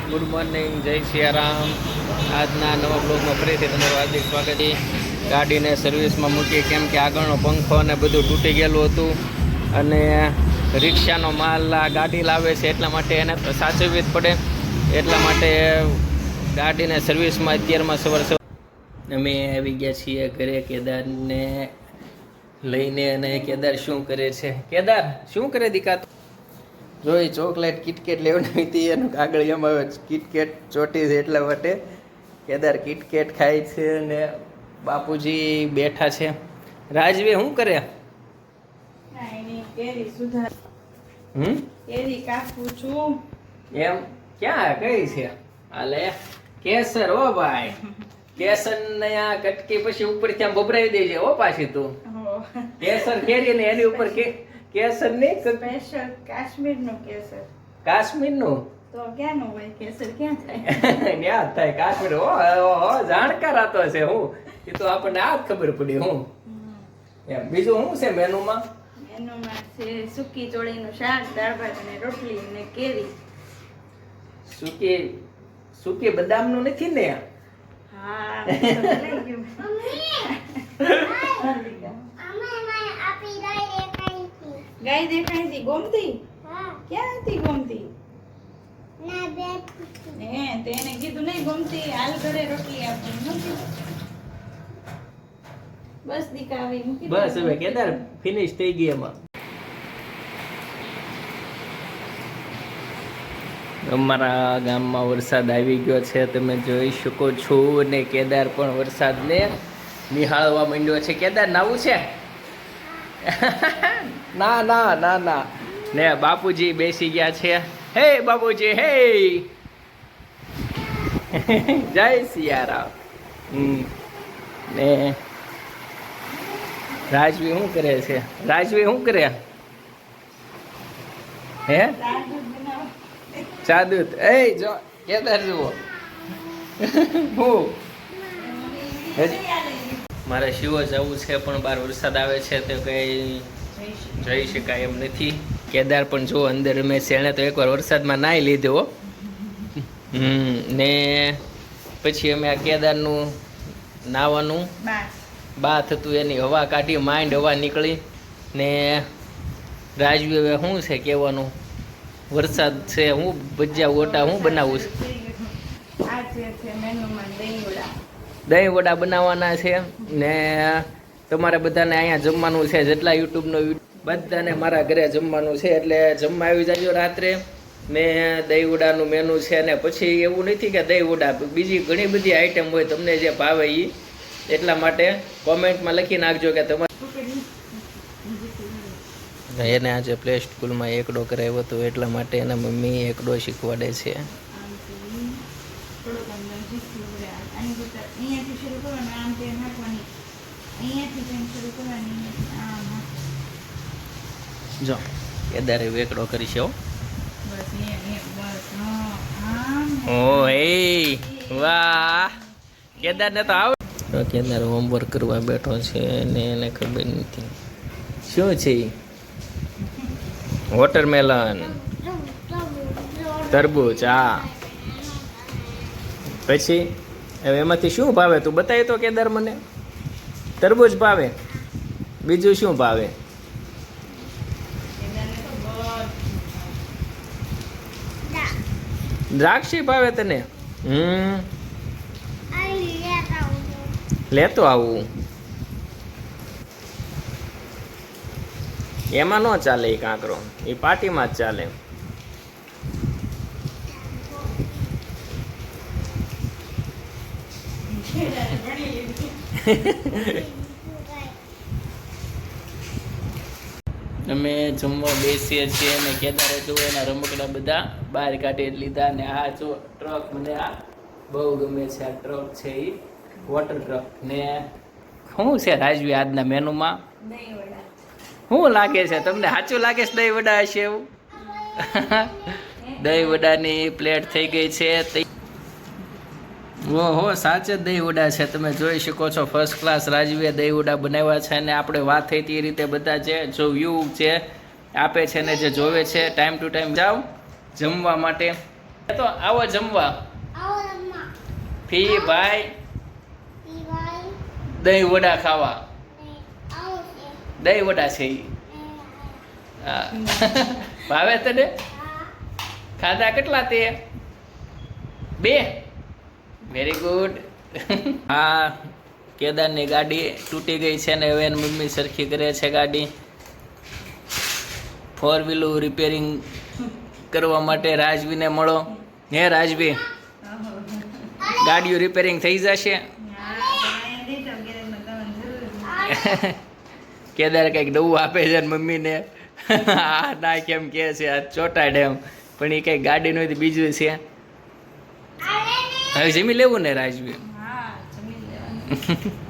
Good morning, જય સિયારામ. આજના નવા બ્લોગમાં ફરીથી તમારું હાર્દિક સ્વાગત છે. ગાડીને સર્વિસમાં મૂકી, કેમ કે આગળનો પંખો અને બધું તૂટી ગયેલું હતું અને રિક્ષાનો માલ આ ગાડી લાવે છે એટલા માટે એને સાચવવી જ પડે. એટલા માટે ગાડીને સર્વિસમાં અત્યારમાં સવાર અમે આવી ગયા છીએ ઘરે કેદારને લઈને. અને કેદાર શું કરે છે? કેદાર શું કરે દીકા? જોઈ ચોકલેટ કિટકેટ લેવાની હતી, એનું કાગળ એમ આવે કિટકેટ ચોટી છે એટલા માટે કેદાર કિટકેટ ખાય છે. અને બાપુજી બેઠા છે. રાજવી શું કરે? એમ ક્યાં કઈ છે? હાલે કેસર. હો ભાઈ, કેસર ને આ કટકી પછી ઉપર ત્યાં ભભરાવી દેજે હો પાછી તું. કેસર કેરી ને એની ઉપર કેસર ની સ્પેશિયલ કાશ્મીર નું કેસર. કાશ્મીર નું તો ક્યાં નું હોય કેસર? ક્યાં થાય? ક્યાં થાય કાશ્મીર? હો જાણકાર આતો છે. હું એ તો આપણને આ જ ખબર પડી. હું એમ બીજું શું છે મેનુમાં? મેનુમાં છે સૂકી ચોળીનું શાક, દાળ ભાત અને રોટલી અને કેરી. સૂકી બદામ નું નથી ને? હા. ગાય દેખાય છે ગોમતી? ક્યાં હતી ગોમતી? તેને કીધું નહીં ગોમતી હાલ ઘરે રોટલી આપી. બસ દીકા આવી મૂકી. બસ હવે કેદાર ફિનિશ થઈ ગઈ એમાં. અમારા ગામમાં વરસાદ આવી ગયો છે, તમે જોઈ શકો છો. ને કેદાર પણ વરસાદને નિહાળવા માંડ્યો છે. કેદાર નાવું છે? ના ના ના ના. ને બાપુજી બેસી ગયા છે. હે બાપુજી, હે જય સિયારામ. ને રાજવી શું કરે છે? રાજવી શું કરે? હે ચાદુત. એ જો કેદાર જુઓ. હું મારે શિવો જવું છે પણ બહાર વરસાદ આવે છે તો કઈ જઈ શકાય એમ નથી. કેદાર પણ જો અંદર મેં શેણે તો એકવાર વરસાદમાં નાહી લીધો. ને પછી અમે આ કેદારનું નાવાનું બાથ હતું એની હવા કાઢી, માઇન્ડ હવા નીકળી. ને રાજવી હવે શું છે કહેવાનું? વરસાદ છે, હું ભજીયા ઓટા હું બનાવું છું? દહીં વડા બનાવવાના છે. ને તમારે બધાને અહીંયા જમવાનું છે, જેટલા યુટ્યુબનો બધાને મારા ઘરે જમવાનું છે, એટલે જમવા આવી જાજો રાત્રે. ને દહીં વડાનું મેનુ છે. ને પછી એવું નથી કે દહીં વડા, બીજી ઘણી બધી આઈટમ હોય તમને જે ભાવે એ. એટલા માટે કોમેન્ટમાં લખી નાખજો કે તમારે. એને આજે પ્લે સ્કૂલમાં એકડો કરાવ્યો હતો એટલા માટે એના મમ્મી એકડો શીખવાડે છે. જો કેદારે વેકડો કરી છે. ઓ એ વાહ, કેદાર ને તો આવડે. કેદાર હોમવર્ક કરવા બેઠો છે ને એને ખબર નથી શું છે. વોટરમેલન, તરબૂચ. હા, પછી હવે એમાંથી શું ભાવે તું બતાવી તો કેદાર મને. તરબૂચ ભાવે, બીજું શું ભાવે? દ્રાક્ષી ભાવે તને? લેતો આવું. એમાં ન ચાલે એ કાંકરો, એ પાટીમાં જ ચાલે. અમે જમવા બેસીએ છીએ અને કેદારે જો એના રમકડા બધા બહાર કાઢી લીધા. ને આ જો ટ્રક, મને આ બહુ ગમે છે. આ ટ્રક છે એ વોટર ટ્રક. ને શું છે રાજવી આજના મેનુમાં? શું લાગે છે તમને? સાચું લાગે છે દહીં વડા હશે એવું? દહીં વડાની પ્લેટ થઈ ગઈ છે. ઓહો, સાચે જ દહીં વડા છે. તમે જોઈ શકો છો ફર્સ્ટ ક્લાસ રાજવીએ દહીં વડા બનાવ્યા છે. અને આપણે વાત થઈ હતી એ રીતે બધા છે જો વ્યૂ છે આપે છે ને જે જોવે છે ટાઈમ ટુ ટાઈમ જાઓ જમવા માટે. તો આવો જમવા. ફી ભાઈ દહીં વડા ખાવા. દહીં વડા છે ઈ. હા ભાવે તને? ખાધા કેટલા તે? 2. Very good. હા કેદારની ગાડી તૂટી ગઈ છે ને હવે એની મમ્મી સરખી કરે છે ગાડી. 4 વ્હીલું રિપેરિંગ કરવા માટે રાજવીને મળો. હે રાજવી, ગાડીઓ રિપેરિંગ થઈ જશે. કેદાર કંઈક નવું આપે છે ને મમ્મીને. આ ના કેમ કે છે આ ચોટાડ એમ, પણ એ કંઈક ગાડી નહોતી બીજું છે. હવે જમી લેવું ને રાજવી? હા જમી લેવાનું.